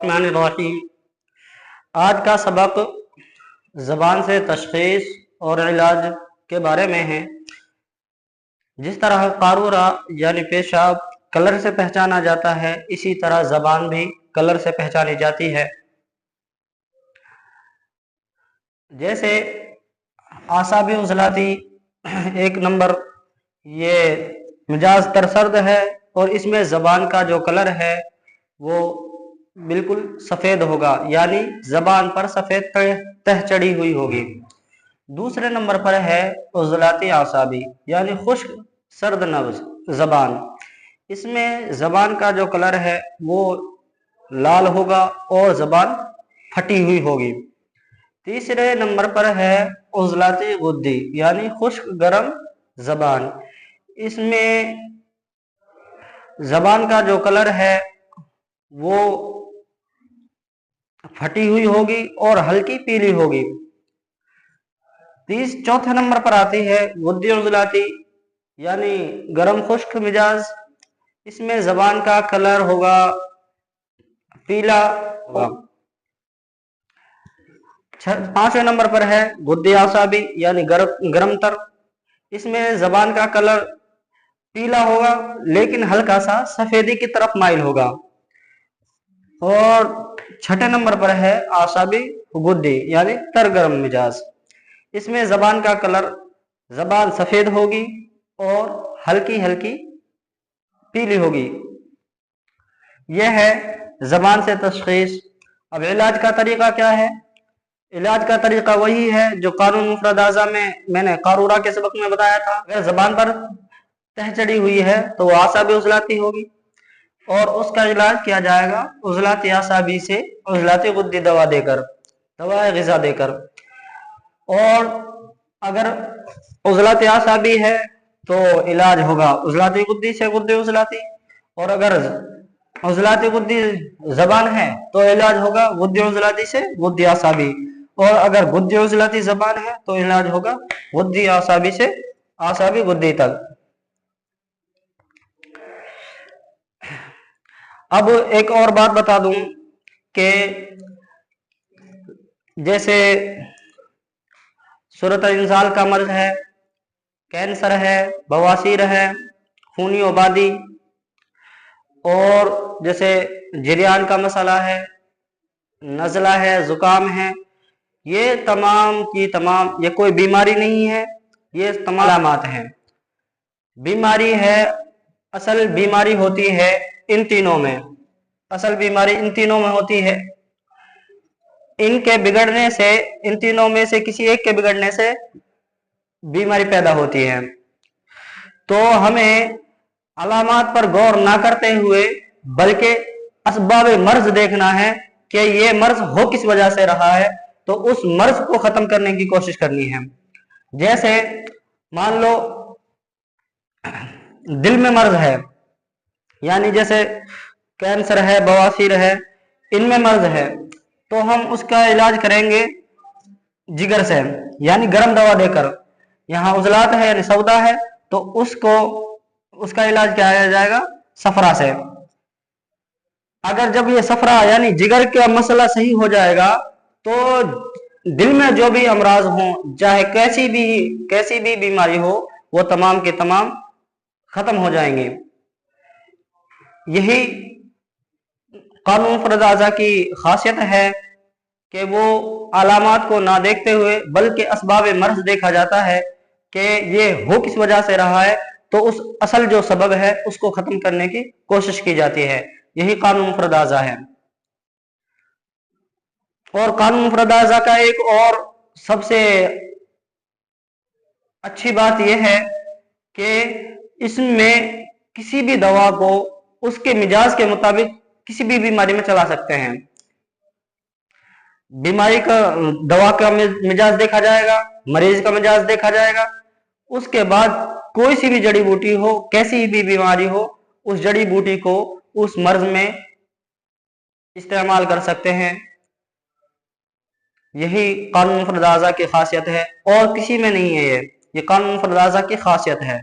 रहमान। आज का सबक ज़बान से तशख़ीस और इलाज के बारे में है। जिस तरह कारूरा यानी पेशाब कलर से पहचाना जाता है, इसी तरह ज़बान भी कलर से पहचानी जाती है। जैसे आसाबी उज़लाती एक नंबर, ये मिजाज तरसर्द है और इसमें ज़बान का जो कलर है वो बिल्कुल सफ़ेद होगा, यानी ज़बान पर सफ़ेद तह चढ़ी हुई होगी। दूसरे नंबर पर है उज़लाती आसाबी यानी खुश्क सर्द नब्ज़ ज़बान। इसमें ज़बान का जो कलर है वो लाल होगा और ज़बान फटी हुई होगी। तीसरे नंबर पर है उज़लाती गुद्दी यानी खुश्क गरम ज़बान। इसमें ज़बान का जो कलर है वो फटी हुई होगी और हल्की पीली होगी। चौथे नंबर पर आती है गुद्दी उज़लाती यानी गरम खुश्क मिजाज। इसमें ज़बान का कलर होगा पीला होगा। पांचवें नंबर पर है गुद्दी आसाबी यानी गरम तर। इसमें ज़बान का कलर पीला होगा लेकिन हल्का सा सफ़ेदी की तरफ माइल होगा। और छठे नंबर पर है आसाबी गुद्दी यानी तर गरम मिजाज। इसमें ज़बान का कलर, ज़बान सफ़ेद होगी और हल्की हल्की पीली होगी। यह है ज़बान से तशख़ीस। अब इलाज का तरीक़ा क्या है? इलाज का तरीक़ा वही है जो क़ानून मुफ़रद आज़ा में मैंने कारूरा के सबक में बताया था। अगर ज़बान पर तह चढ़ी हुई है तो वो आसाबी उज़लाती होगी और उसका इलाज किया जाएगा उज़लाती आसाबी से उज़लाती गुद्दी दवा देकर, दवा ग़िज़ा देकर। और अगर उज़लाती आसाबी है तो इलाज होगा उज़लाती गुद्दी से गुद्दी उज़लाती, और अगर उज़लाती गुद्दी ज़बान है तो इलाज होगा गुद्दी उज़लाती से गुद्दी आसाबी, और अगर गुद्दी उज़लाती ज़बान है तो इलाज होगा गुद्दी आसाबी से आसाबी गुद्दी तक। अब एक और बात बता दूं कि जैसे सूरत इंसाल का मर्ज है, कैंसर है, बवासीर है, खूनी उबादी, और जैसे जरियान का मसला है, नज़ला है, ज़ुकाम है, ये तमाम की तमाम ये कोई बीमारी नहीं है, ये तमाम अलामात हैं। बीमारी है, असल बीमारी होती है इन तीनों में, असल बीमारी इन तीनों में होती है। इनके बिगड़ने से, इन तीनों में से किसी एक के बिगड़ने से बीमारी पैदा होती है। तो हमें अलामात पर गौर ना करते हुए बल्कि असबाब मर्ज देखना है कि ये मर्ज हो किस वजह से रहा है, तो उस मर्ज को खत्म करने की कोशिश करनी है। जैसे मान लो दिल में मर्ज है, यानी जैसे कैंसर है, बवासीर है, इनमें मर्ज है, तो हम उसका इलाज करेंगे जिगर से यानी गर्म दवा देकर। यहाँ उजलात है यानी सौदा है तो उसका इलाज क्या किया जाएगा? सफरा से। अगर जब ये सफरा यानी जिगर का मसला सही हो जाएगा तो दिल में जो भी अमराज हो, चाहे कैसी भी बीमारी हो, वो तमाम के तमाम खत्म हो जाएंगे। यही कानून मुफ़रद आज़ा की खासियत है कि वो अलामात को ना देखते हुए बल्कि असबाब मर्ज देखा जाता है कि ये हो किस वजह से रहा है, तो उस असल जो सबब है उसको खत्म करने की कोशिश की जाती है। यही कानून मुफ़रद आज़ा है। और कानून मुफ़रद आज़ा का एक और सबसे अच्छी बात यह है कि इसमें किसी भी दवा को उसके मिजाज के मुताबिक किसी भी बीमारी में चला सकते हैं। बीमारी का दवा का मिजाज देखा जाएगा, मरीज का मिजाज देखा जाएगा, उसके बाद कोई सी भी जड़ी बूटी हो, कैसी भी बीमारी हो, उस जड़ी बूटी को उस मर्ज में इस्तेमाल कर सकते हैं। यही कानून मुफ़रद आज़ा की खासियत है और किसी में नहीं है। ये कानून मुफ़रद आज़ा की खासियत है।